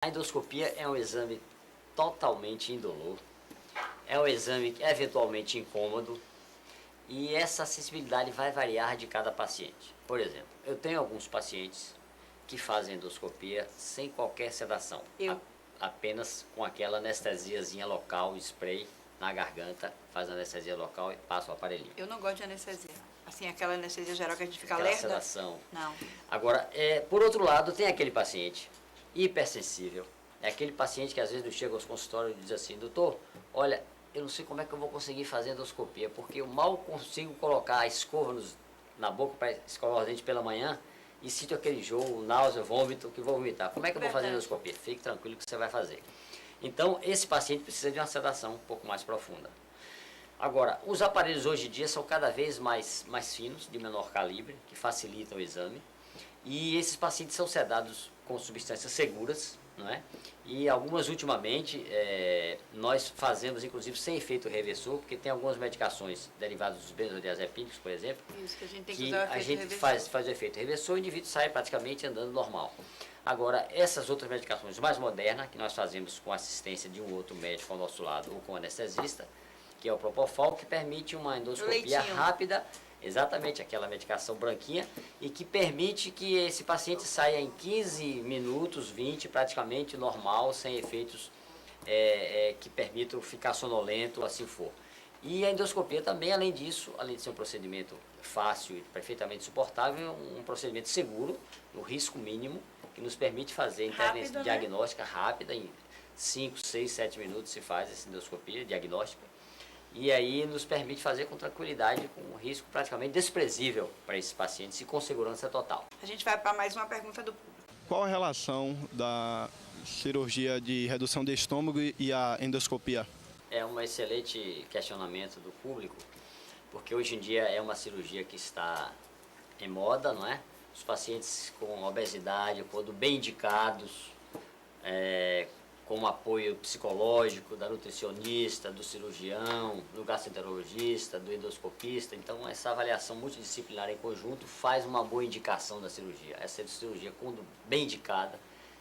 A endoscopia é um exame totalmente indolor, é um exame eventualmente incômodo e essa acessibilidade vai variar de cada paciente. Por exemplo, eu tenho alguns pacientes que fazem endoscopia sem qualquer sedação, apenas com aquela anestesiazinha local, spray na garganta, faz a anestesia local e passa o aparelhinho. Eu não gosto de anestesia. Assim, aquela anestesia geral que a gente fica Aquela lerda. sedação. Não. Agora, por outro lado, tem aquele paciente hipersensível. É aquele paciente que às vezes chega aos consultórios e diz assim: doutor, olha, eu não sei como é que eu vou conseguir fazer endoscopia, porque eu mal consigo colocar a escova na boca para escovar os dentes pela manhã e sinto aquele enjoo, náusea, vômito, que vou vomitar. Como é que eu vou fazer endoscopia? Fique tranquilo que você vai fazer. Então, esse paciente precisa de uma sedação um pouco mais profunda. Agora, os aparelhos hoje em dia são cada vez mais finos, de menor calibre, que facilitam o exame. E esses pacientes são sedados com substâncias seguras, não é? E algumas ultimamente nós fazemos inclusive sem efeito reversor, porque tem algumas medicações derivadas dos benzodiazepínicos, por exemplo, Isso, que a gente tem que que usar o a efeito gente reversor. faz o efeito reversor e o indivíduo sai praticamente andando normal. Agora, essas outras medicações mais modernas, que nós fazemos com assistência de um outro médico ao nosso lado ou com anestesista, que é o Propofol, que permite uma endoscopia rápida, exatamente aquela medicação branquinha, e que permite que esse paciente saia em 15 minutos, 20, praticamente normal, sem efeitos que permitam ficar sonolento, assim for. E a endoscopia também, além disso, além de ser um procedimento fácil e perfeitamente suportável, é um procedimento seguro, no risco mínimo, que nos permite fazer intervenção diagnóstica rápida, em 5, 6, 7 minutos se faz essa endoscopia diagnóstica. E aí nos permite fazer com tranquilidade, com um risco praticamente desprezível para esses pacientes e com segurança total. A gente vai para mais uma pergunta do público. Qual a relação da cirurgia de redução de estômago e a endoscopia? É um excelente questionamento do público, porque hoje em dia é uma cirurgia que está em moda, não é? Os pacientes com obesidade, quando bem indicados, com apoio psicológico da nutricionista, do cirurgião, do gastroenterologista, do endoscopista. Então, essa avaliação multidisciplinar em conjunto faz uma boa indicação da cirurgia. Essa cirurgia, quando bem indicada,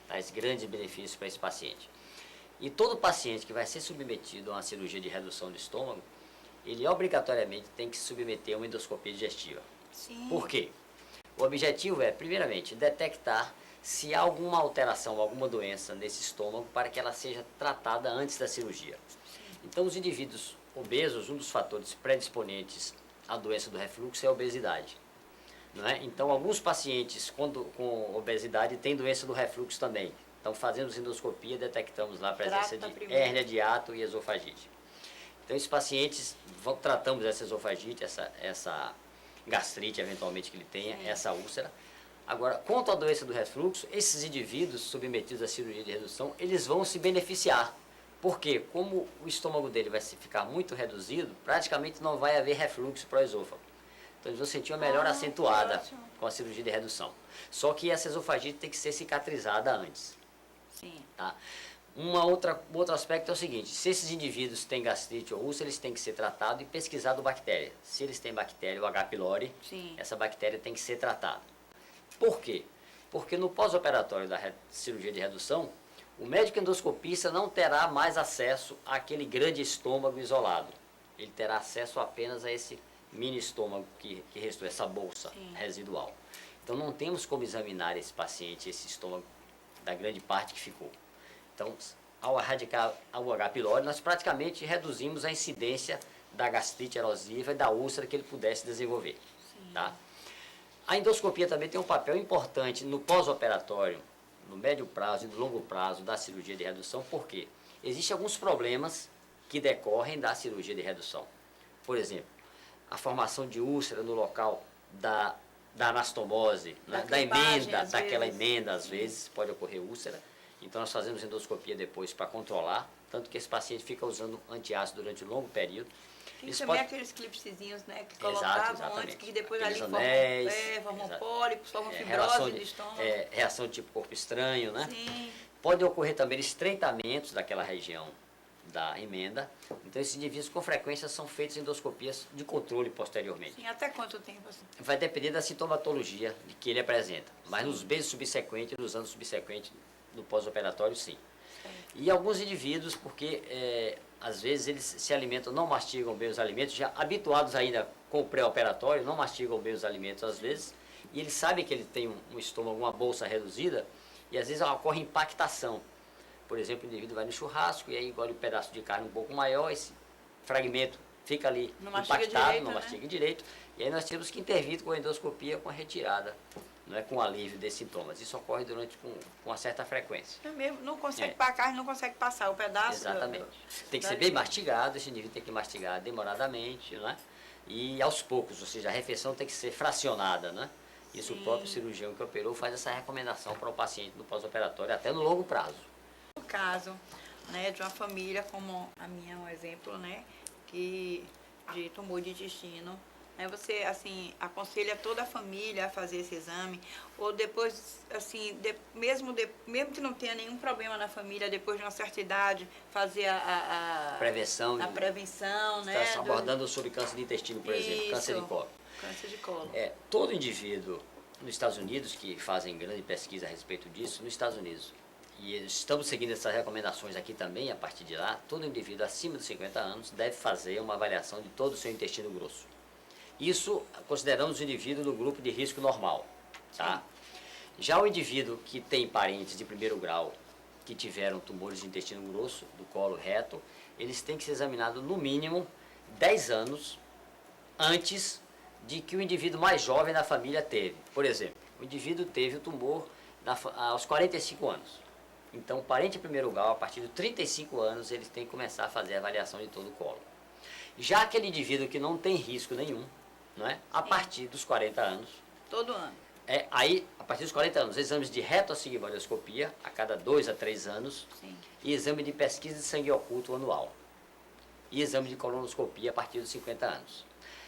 traz grandes benefícios para esse paciente. E todo paciente que vai ser submetido a uma cirurgia de redução do estômago, ele obrigatoriamente tem que se submeter a uma endoscopia digestiva. Sim. Por quê? O objetivo é, primeiramente, detectar se há alguma alteração, alguma doença nesse estômago para que ela seja tratada antes da cirurgia. Então, os indivíduos obesos, um dos fatores predisponentes à doença do refluxo é a obesidade. Não é? Então, alguns pacientes com obesidade têm doença do refluxo também. Então, fazendo endoscopia, detectamos lá a presença de hérnia de hiato e esofagite. Então, esses pacientes, tratamos essa esofagite, essa gastrite eventualmente que ele tenha, essa úlcera. Agora, quanto à doença do refluxo, esses indivíduos submetidos à cirurgia de redução, eles vão se beneficiar. Porque, como o estômago dele vai ficar muito reduzido, praticamente não vai haver refluxo para o esôfago. Então, eles vão sentir uma melhora acentuada com a cirurgia de redução. Só que essa esofagite tem que ser cicatrizada antes. Sim. Tá? Um outro aspecto é o seguinte: se esses indivíduos têm gastrite ou úlcera, eles têm que ser tratados e pesquisado bactéria. Se eles têm bactéria, o H. pylori, essa bactéria tem que ser tratada. Por quê? Porque no pós-operatório da cirurgia de redução, o médico endoscopista não terá mais acesso àquele grande estômago isolado. Ele terá acesso apenas a esse mini estômago que restou, essa bolsa residual. Então não temos como examinar esse paciente, esse estômago da grande parte que ficou. Então, ao erradicar o H. pylori, nós praticamente reduzimos a incidência da gastrite erosiva e da úlcera que ele pudesse desenvolver. Tá? A endoscopia também tem um papel importante no pós-operatório, no médio prazo e no longo prazo da cirurgia de redução, porque existem alguns problemas que decorrem da cirurgia de redução. Por exemplo, a formação de úlcera no local da anastomose, da emenda, daquela emenda, às vezes pode ocorrer úlcera. Então nós fazemos endoscopia depois para controlar, tanto que esse paciente fica usando antiácido durante um longo período. Tem também aqueles clipsezinhos, né, que colocavam antes, que depois aqueles ali formam pólipos, formam fibrose do estômago. Reação tipo corpo estranho, né? Sim. Pode ocorrer também estreitamentos daquela região da emenda. Então esses indivíduos com frequência são feitos endoscopias de controle posteriormente. Sim, até quanto tempo assim? Vai depender da sintomatologia que ele apresenta, mas nos meses subsequentes, nos anos subsequentes, no pós-operatório, sim. E alguns indivíduos, porque às vezes eles se alimentam, não mastigam bem os alimentos, já habituados ainda com o pré-operatório, não mastigam bem os alimentos às vezes, e eles sabem que ele tem um estômago, uma bolsa reduzida, e às vezes ocorre impactação. Por exemplo, o indivíduo vai no churrasco e aí engole um pedaço de carne um pouco maior, esse fragmento fica ali impactado, não mastiga direito, e aí nós temos que intervir com a endoscopia com a retirada, não é, com o alívio desses sintomas. Isso ocorre com uma certa frequência. É mesmo, não consegue, a carne não consegue passar o pedaço. Exatamente. Tem que ser bem mastigado, esse indivíduo tem que mastigar demoradamente, né? E aos poucos, ou seja, a refeição tem que ser fracionada, né? Isso o próprio cirurgião que operou faz essa recomendação para o paciente no pós-operatório, até no longo prazo. No caso, né, de uma família como a minha, um exemplo, né, que de tumor de intestino, né, você, assim, aconselha toda a família a fazer esse exame, ou depois, assim, mesmo que não tenha nenhum problema na família, depois de uma certa idade, fazer a prevenção, né? Está abordando sobre câncer de intestino, por exemplo, câncer de colo. Câncer de colo. Todo indivíduo nos Estados Unidos, que fazem grande pesquisa a respeito disso, nos Estados Unidos, e estamos seguindo essas recomendações aqui também, a partir de lá, todo indivíduo acima de 50 anos deve fazer uma avaliação de todo o seu intestino grosso. Isso consideramos o indivíduo do grupo de risco normal, tá? Já o indivíduo que tem parentes de primeiro grau que tiveram tumores de intestino grosso, do colo reto, eles têm que ser examinados no mínimo 10 anos antes de que o indivíduo mais jovem da família teve. Por exemplo, o indivíduo teve o tumor aos 45 anos. Então, o parente de primeiro grau, a partir de 35 anos, ele tem que começar a fazer a avaliação de todo o colo. Já aquele indivíduo que não tem risco nenhum, não é? A partir dos 40 anos. Todo ano. Aí, a partir dos 40 anos, exames de retossigmoidoscopia a cada 2 a 3 anos. Sim. E exame de pesquisa de sangue oculto anual. E exame de colonoscopia a partir dos 50 anos.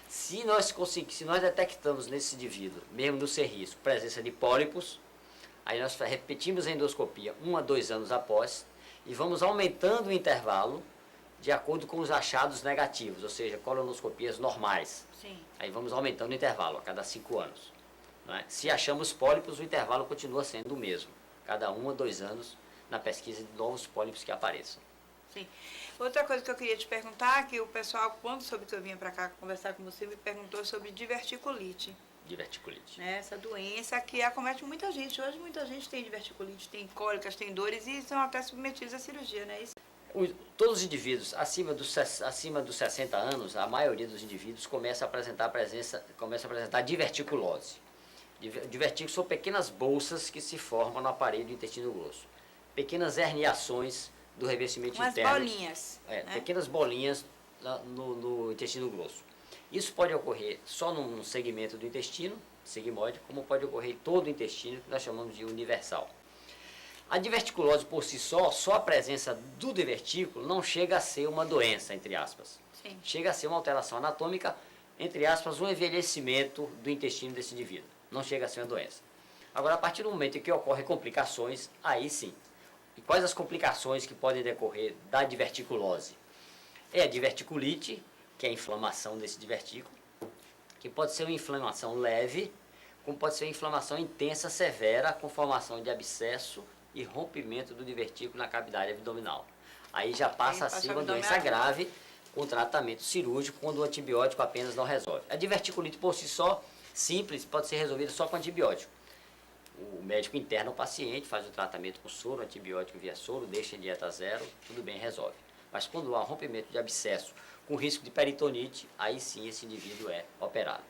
Se nós detectamos nesse indivíduo, mesmo no sem risco, presença de pólipos, aí nós repetimos a endoscopia 1 a 2 anos após e vamos aumentando o intervalo de acordo com os achados negativos, ou seja, colonoscopias normais. Sim. Aí vamos aumentando o intervalo a cada 5 anos. Não é? Se achamos pólipos, o intervalo continua sendo o mesmo, cada 1 a 2 anos na pesquisa de novos pólipos que apareçam. Sim. Outra coisa que eu queria te perguntar, que o pessoal, quando soube que eu vinha para cá conversar com você, me perguntou sobre diverticulite. Diverticulite. Né? Essa doença que acomete muita gente. Hoje muita gente tem diverticulite, tem cólicas, tem dores e são até submetidos à cirurgia, né? Todos os indivíduos acima dos 60 anos, a maioria dos indivíduos começa a apresentar diverticulose. Divertículos são pequenas bolsas que se formam no aparelho do intestino grosso. Pequenas herniações do revestimento interno. Umas bolinhas. Né? Pequenas bolinhas no intestino grosso. Isso pode ocorrer só num segmento do intestino, sigmoide, como pode ocorrer em todo o intestino, que nós chamamos de universal. A diverticulose por si só a presença do divertículo não chega a ser uma doença, entre aspas. Sim. Chega a ser uma alteração anatômica, entre aspas, um envelhecimento do intestino desse indivíduo. Não chega a ser uma doença. Agora, a partir do momento em que ocorrem complicações, aí sim. E quais as complicações que podem decorrer da diverticulose? É a diverticulite, que é a inflamação desse divertículo, que pode ser uma inflamação leve, como pode ser uma inflamação intensa, severa, com formação de abscesso e rompimento do divertículo na cavidade abdominal. Aí já passa a ser uma doença grave, com tratamento cirúrgico, quando o antibiótico apenas não resolve. A diverticulite por si só, simples, pode ser resolvida só com antibiótico. O médico interna o paciente, faz o tratamento com soro, antibiótico via soro, deixa em dieta zero, tudo bem, resolve. Mas quando há um rompimento de abscesso com risco de peritonite, aí sim esse indivíduo é operado.